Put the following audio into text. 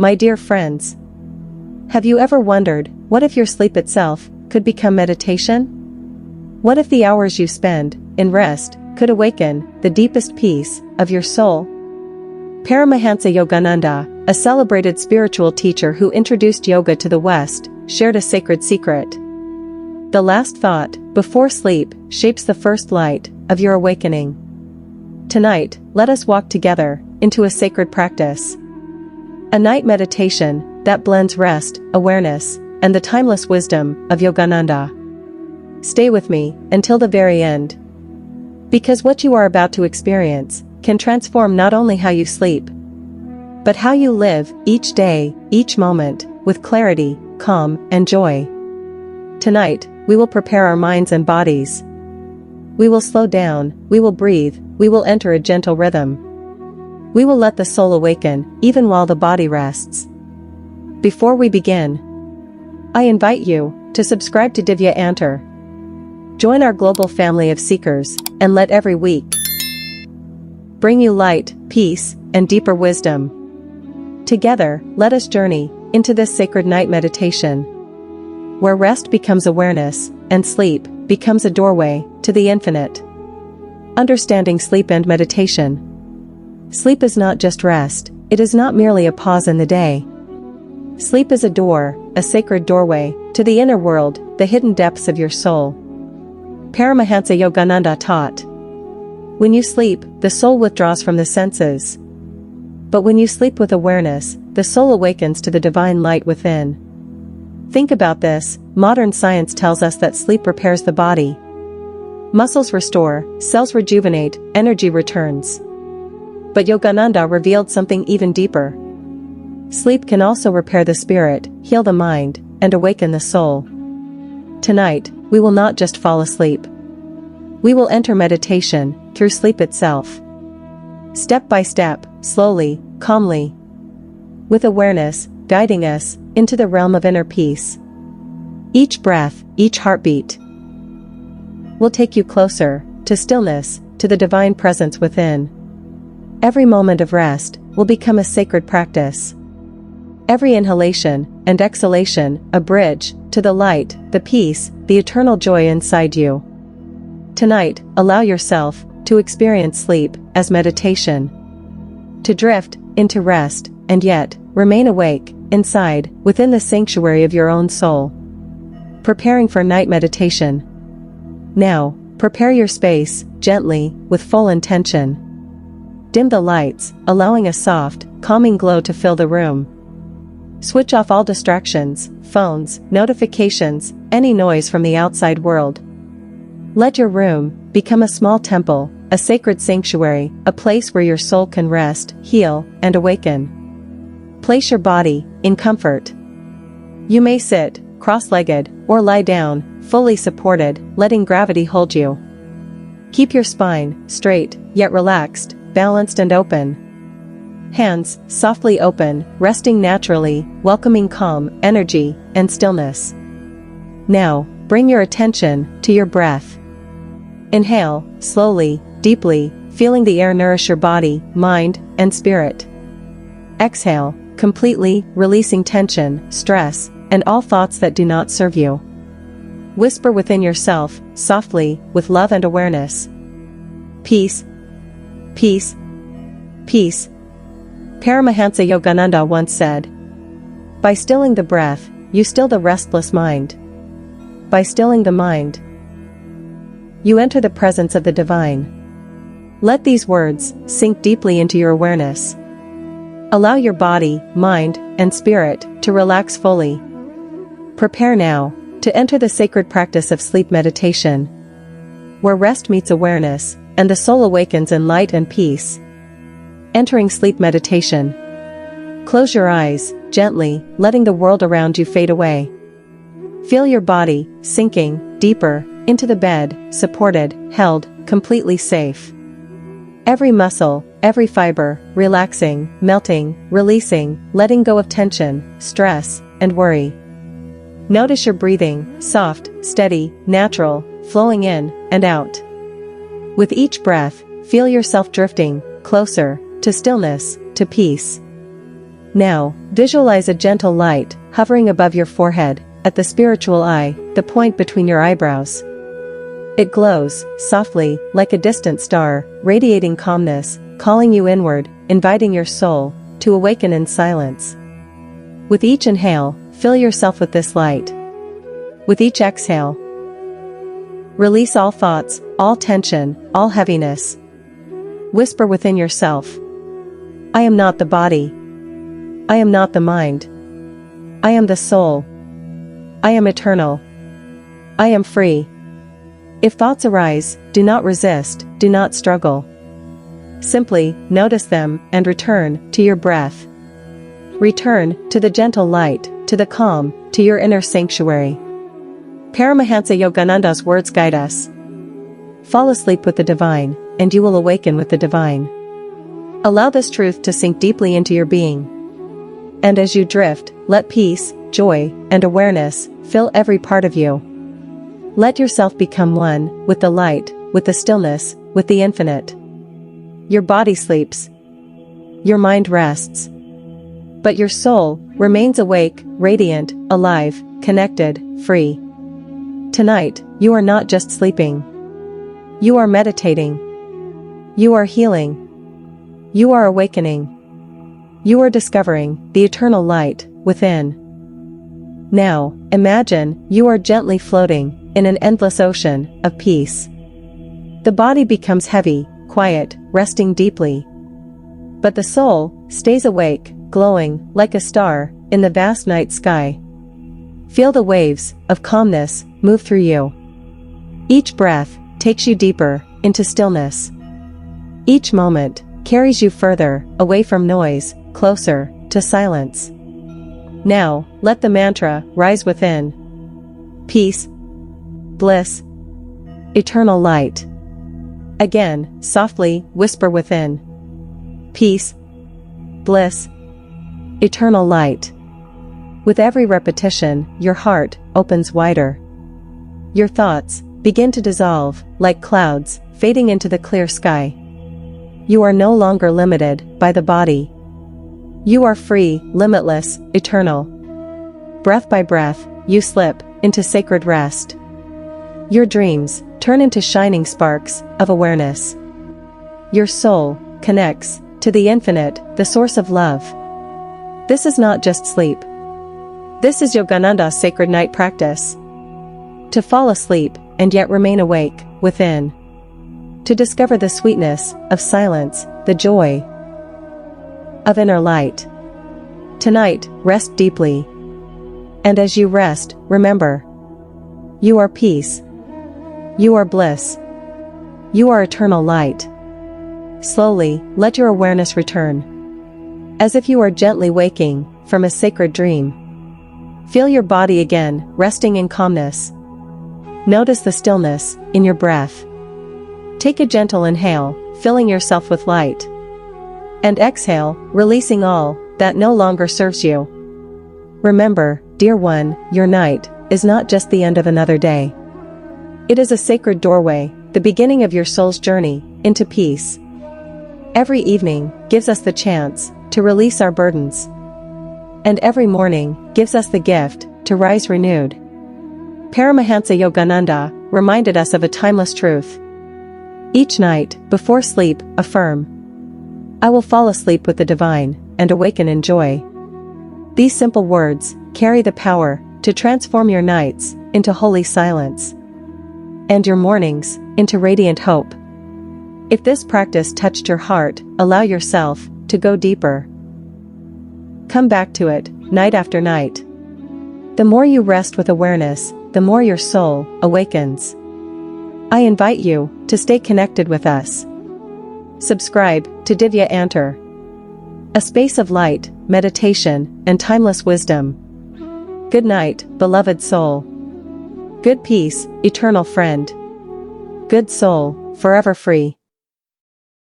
my dear friends. Have you ever wondered, what if your sleep itself could become meditation? What if the hours you spend in rest could awaken the deepest peace of your soul? Paramahansa Yogananda, a celebrated spiritual teacher who introduced yoga to the West, shared a sacred secret. The last thought before sleep shapes the first light of your awakening. Tonight, let us walk together into a sacred practice. A night meditation that blends rest, awareness, and the timeless wisdom of Yogananda. Stay with me until the very end. Because what you are about to experience can transform not only how you sleep, but how you live each day, each moment, with clarity, calm, and joy. Tonight, we will prepare our minds and bodies. We will slow down, we will breathe, we will enter a gentle rhythm. We will let the soul awaken, even while the body rests. Before we begin, I invite you to subscribe to Divya Antar. Join our global family of seekers, and let every week bring you light, peace, and deeper wisdom. Together, let us journey into this sacred night meditation, where rest becomes awareness, and sleep becomes a doorway to the infinite. Understanding sleep and meditation. Sleep is not just rest, it is not merely a pause in the day. Sleep is a door, a sacred doorway, to the inner world, the hidden depths of your soul. Paramahansa Yogananda taught, when you sleep, the soul withdraws from the senses. But when you sleep with awareness, the soul awakens to the divine light within. Think about this, modern science tells us that sleep repairs the body. Muscles restore, cells rejuvenate, energy returns. But Yogananda revealed something even deeper. Sleep can also repair the spirit, heal the mind, and awaken the soul. Tonight, we will not just fall asleep. We will enter meditation through sleep itself. Step by step, slowly, calmly. With awareness, guiding us into the realm of inner peace. Each breath, each heartbeat will take you closer to stillness, to the divine presence within. Every moment of rest will become a sacred practice. Every inhalation and exhalation, a bridge to the light, the peace, the eternal joy inside you. Tonight, allow yourself to experience sleep as meditation. To drift into rest, and yet remain awake inside, within the sanctuary of your own soul. Preparing for night meditation. Now, prepare your space, gently, with full intention. Dim the lights, allowing a soft, calming glow to fill the room. Switch off all distractions, phones, notifications, any noise from the outside world. Let your room become a small temple, a sacred sanctuary, a place where your soul can rest, heal, and awaken. Place your body in comfort. You may sit, cross-legged, or lie down, fully supported, letting gravity hold you. Keep your spine straight, yet relaxed, balanced and open. Hands softly open, resting naturally, welcoming calm, energy, and stillness. Now, bring your attention to your breath. Inhale, slowly, deeply, feeling the air nourish your body, mind, and spirit. Exhale, completely, releasing tension, stress, and all thoughts that do not serve you. Whisper within yourself, softly, with love and awareness. Peace, peace, peace. Paramahansa Yogananda once said, by stilling the breath, you still the restless mind. By stilling the mind, you enter the presence of the divine. Let these words sink deeply into your awareness. Allow your body, mind, and spirit to relax fully. Prepare now to enter the sacred practice of sleep meditation, where rest meets awareness, and the soul awakens in light and peace. Entering sleep meditation. Close your eyes, gently, letting the world around you fade away. Feel your body sinking deeper into the bed, supported, held, completely safe. Every muscle, every fiber, relaxing, melting, releasing, letting go of tension, stress, and worry. Notice your breathing, soft, steady, natural, flowing in and out. With each breath, feel yourself drifting closer to stillness, to peace. Now, visualize a gentle light hovering above your forehead, at the spiritual eye, the point between your eyebrows. It glows, softly, like a distant star, radiating calmness, calling you inward, inviting your soul to awaken in silence. With each inhale, fill yourself with this light. With each exhale, release all thoughts, all tension, all heaviness. Whisper within yourself, I am not the body. I am not the mind. I am the soul. I am eternal. I am free. If thoughts arise, do not resist, do not struggle. Simply notice them and return to your breath. Return to the gentle light, to the calm, to your inner sanctuary. Paramahansa Yogananda's words guide us. Fall asleep with the divine, and you will awaken with the divine. Allow this truth to sink deeply into your being. And as you drift, let peace, joy, and awareness fill every part of you. Let yourself become one with the light, with the stillness, with the infinite. Your body sleeps. Your mind rests. But your soul remains awake, radiant, alive, connected, free. Tonight, you are not just sleeping. You are meditating. You are healing. You are awakening. You are discovering the eternal light within. Now, imagine you are gently floating in an endless ocean of peace. The body becomes heavy, quiet, resting deeply. But the soul stays awake, glowing like a star in the vast night sky. Feel the waves of calmness move through you. Each breath takes you deeper into stillness. Each moment carries you further away from noise, closer to silence. Now, let the mantra rise within. Peace, bliss, eternal light. Again, softly whisper within. Peace, bliss, eternal light. With every repetition, your heart opens wider. Your thoughts begin to dissolve like clouds fading into the clear sky. You are no longer limited by the body. You are free, limitless, eternal. Breath by breath, you slip into sacred rest. Your dreams turn into shining sparks of awareness. Your soul connects to the infinite, the source of love. This is not just sleep. This is Yogananda's sacred night practice. To fall asleep and yet remain awake within. To discover the sweetness of silence, the joy of inner light. Tonight, rest deeply. And as you rest, remember. You are peace. You are bliss. You are eternal light. Slowly, let your awareness return. As if you are gently waking from a sacred dream. Feel your body again, resting in calmness. Notice the stillness in your breath. Take a gentle inhale, filling yourself with light. And exhale, releasing all that no longer serves you. Remember, dear one, your night is not just the end of another day. It is a sacred doorway, the beginning of your soul's journey into peace. Every evening gives us the chance to release our burdens. And every morning gives us the gift to rise renewed. Paramahansa Yogananda reminded us of a timeless truth. Each night, before sleep, affirm, I will fall asleep with the divine and awaken in joy. These simple words carry the power to transform your nights into holy silence and your mornings into radiant hope. If this practice touched your heart, allow yourself to go deeper. Come back to it, night after night. The more you rest with awareness, the more your soul awakens. I invite you to stay connected with us. Subscribe to Divya Antar, a space of light, meditation, and timeless wisdom. Good night, beloved soul. Good peace, eternal friend. Good soul, forever free.